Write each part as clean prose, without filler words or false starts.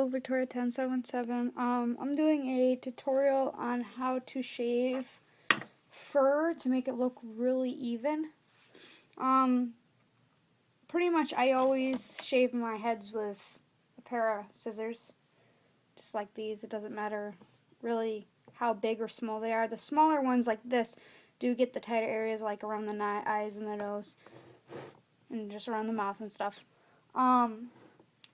Hello, Victoria 1077. I'm doing a tutorial on how to shave fur to make it look really even. Pretty much I always shave my heads with a pair of scissors, just like these. It doesn't matter really how big or small they are. The smaller ones like this do get the tighter areas, like around the eyes and the nose, and just around the mouth and stuff.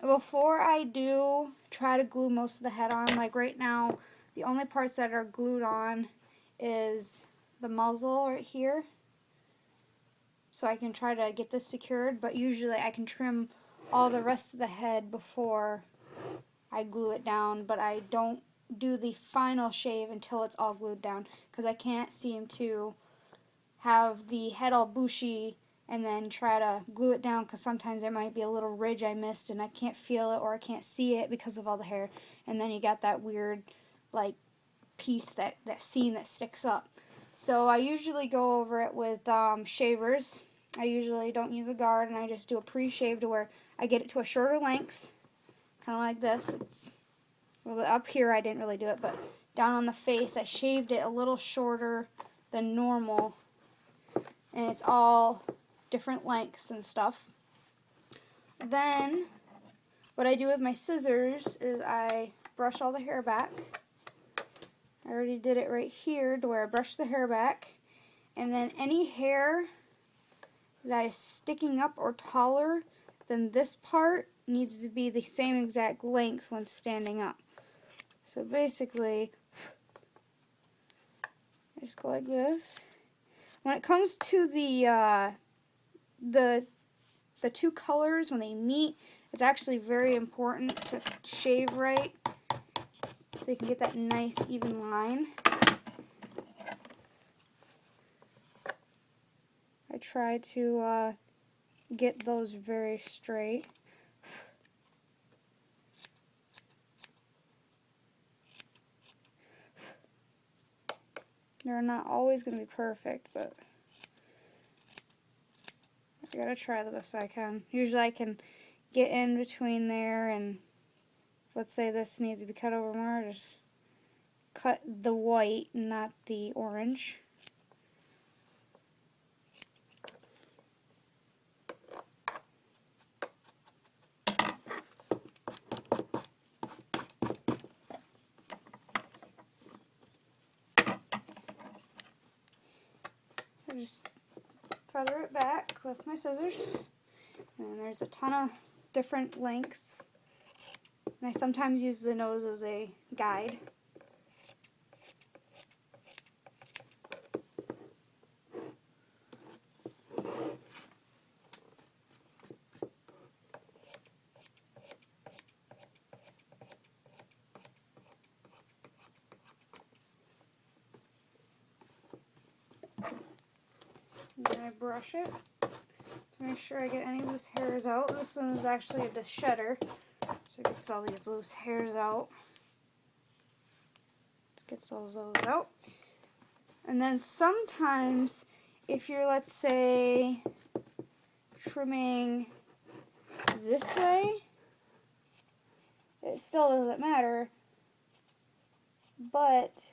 Before I do try to glue most of the head on, like right now, the only parts that are glued on is the muzzle right here. So I can try to get this secured, but usually I can trim all the rest of the head before I glue it down, but I don't do the final shave until it's all glued down, because I can't seem to have the head all bushy and then try to glue it down, because sometimes there might be a little ridge I missed and I can't feel it or I can't see it because of all the hair, and then you got that weird like piece, that seam that sticks up. So I usually go over it with shavers. I usually don't use a guard, and I just do a pre-shave to where I get it to a shorter length, kind of like this. Well, up here I didn't really do it, but down on the face I shaved it a little shorter than normal, and it's all different lengths and stuff. Then what I do with my scissors is I brush all the hair back. I already did it right here to where I brush the hair back, and then any hair that is sticking up or taller than this part needs to be the same exact length when standing up. So basically I just go like this. When it comes to the two colors, when they meet, it's actually very important to shave right so you can get that nice even line. I try to get those very straight. They're not always going to be perfect, but I gotta try the best I can. Usually I can get in between there, and let's say this needs to be cut over more, just cut the white, not the orange. I just feather it back with my scissors, and there's a ton of different lengths, and I sometimes use the nose as a guide. And then I brush it to make sure I get any loose hairs out. This one is actually a deshedder, so it gets all these loose hairs out. It gets all those out. And then sometimes, if you're, let's say, trimming this way, it still doesn't matter, but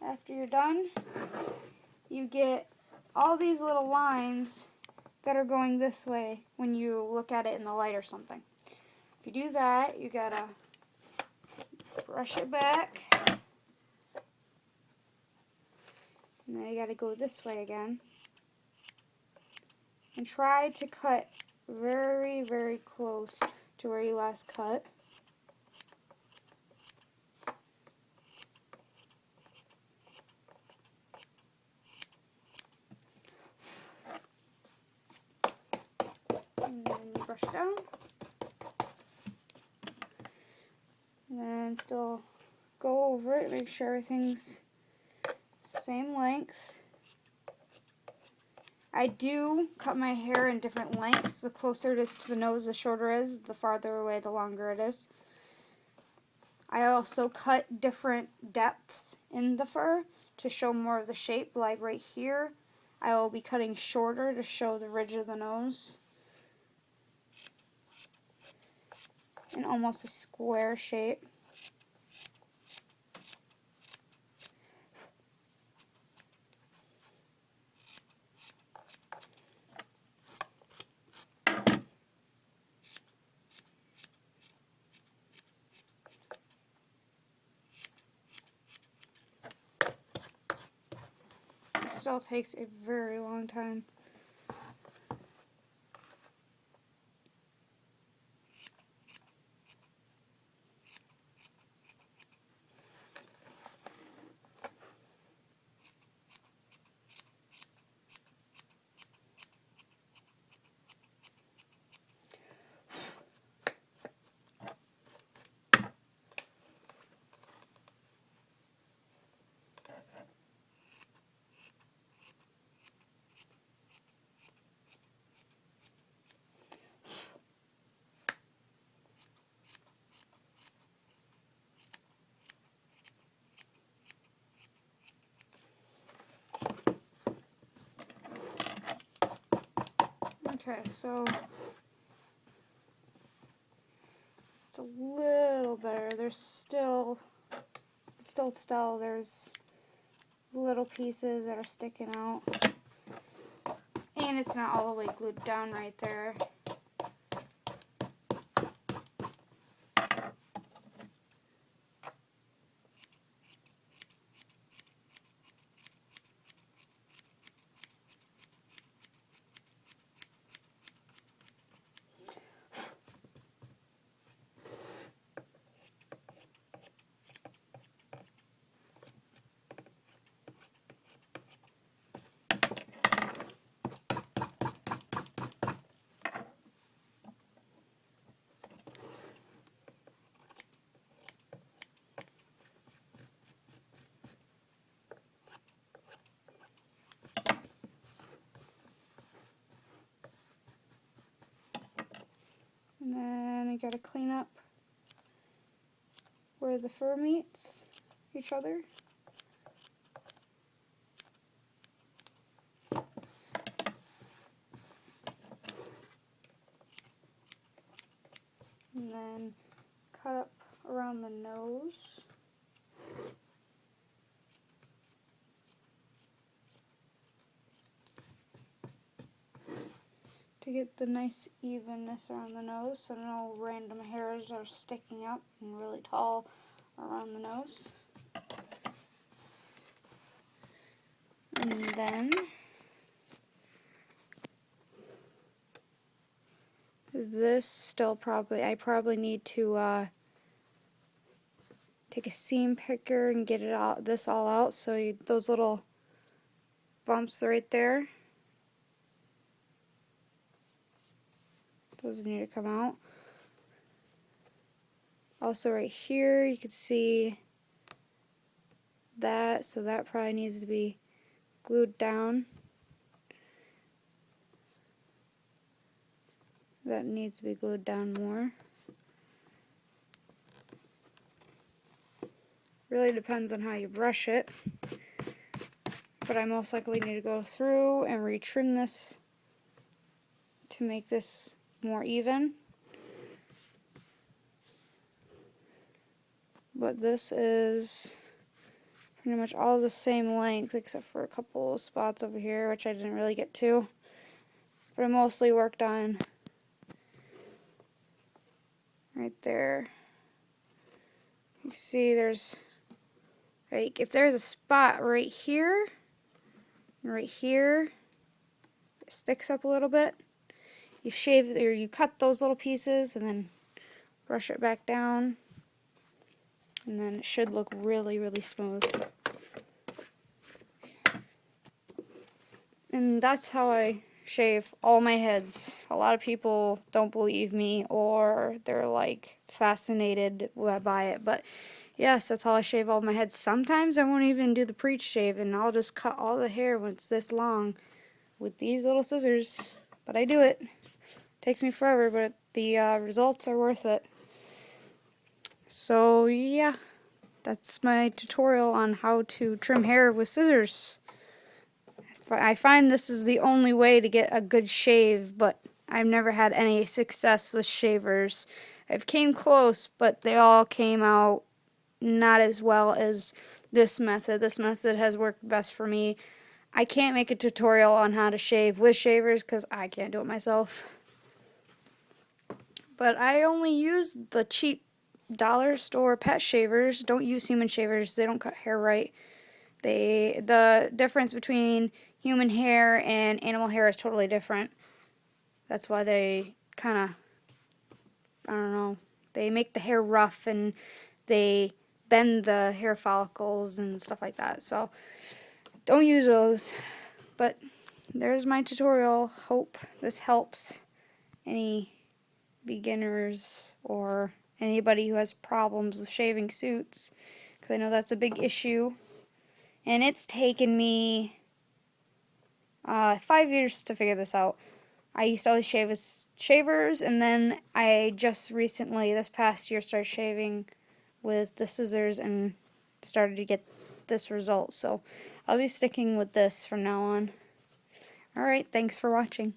after you're done, you get all these little lines that are going this way when you look at it in the light or something. If you do that, you gotta brush it back, and then you gotta go this way again, and try to cut very, very close to where you last cut. And then you brush down, and then still go over it, make sure everything's same length. I do cut my hair in different lengths. The closer it is to the nose, the shorter it is. The farther away, the longer it is. I also cut different depths in the fur to show more of the shape. Like right here, I will be cutting shorter to show the ridge of the nose. in almost a square shape. It still takes a very long time. Okay, so it's a little better. There's still there's little pieces that are sticking out, and it's not all the way glued down right there. And then I gotta clean up where the fur meets each other. And then cut up around the nose. To get the nice evenness around the nose, so no random hairs are sticking up and really tall around the nose. And then this still I probably need to take a seam picker and get it out, this all out, so those little bumps right there, those need to come out. Also right here you can see that, so that probably needs to be glued down. That needs to be glued down more. Really depends on how you brush it, but I most likely need to go through and retrim this to make this more even. But this is pretty much all the same length except for a couple spots over here which I didn't really get to, but I mostly worked on right there. You can see there's, like, if there's a spot right here and right here, it sticks up a little bit, you shave or you cut those little pieces and then brush it back down, and then it should look really, really smooth. And that's how I shave all my heads. A lot of people don't believe me, or they're like fascinated by it, but yes, that's how I shave all my heads. Sometimes I won't even do the pre-shave and I'll just cut all the hair when it's this long with these little scissors, but I do it. Takes me forever, but the results are worth it. So yeah, that's my tutorial on how to trim hair with scissors. I find this is the only way to get a good shave, but I've never had any success with shavers. I've came close, but they all came out not as well as this method. This method has worked best for me. I can't make a tutorial on how to shave with shavers because I can't do it myself. But I only use the cheap dollar store pet shavers. Don't use human shavers. They don't cut hair right. The difference between human hair and animal hair is totally different. That's why they kind of, I don't know, they make the hair rough and they bend the hair follicles and stuff like that. So don't use those. But there's my tutorial. Hope this helps any beginners or anybody who has problems with shaving suits, because I know that's a big issue. And it's taken me 5 years to figure this out. I used to always shave with shavers, and then I just recently, this past year, started shaving with the scissors and started to get this result. So I'll be sticking with this from now on. Alright, thanks for watching.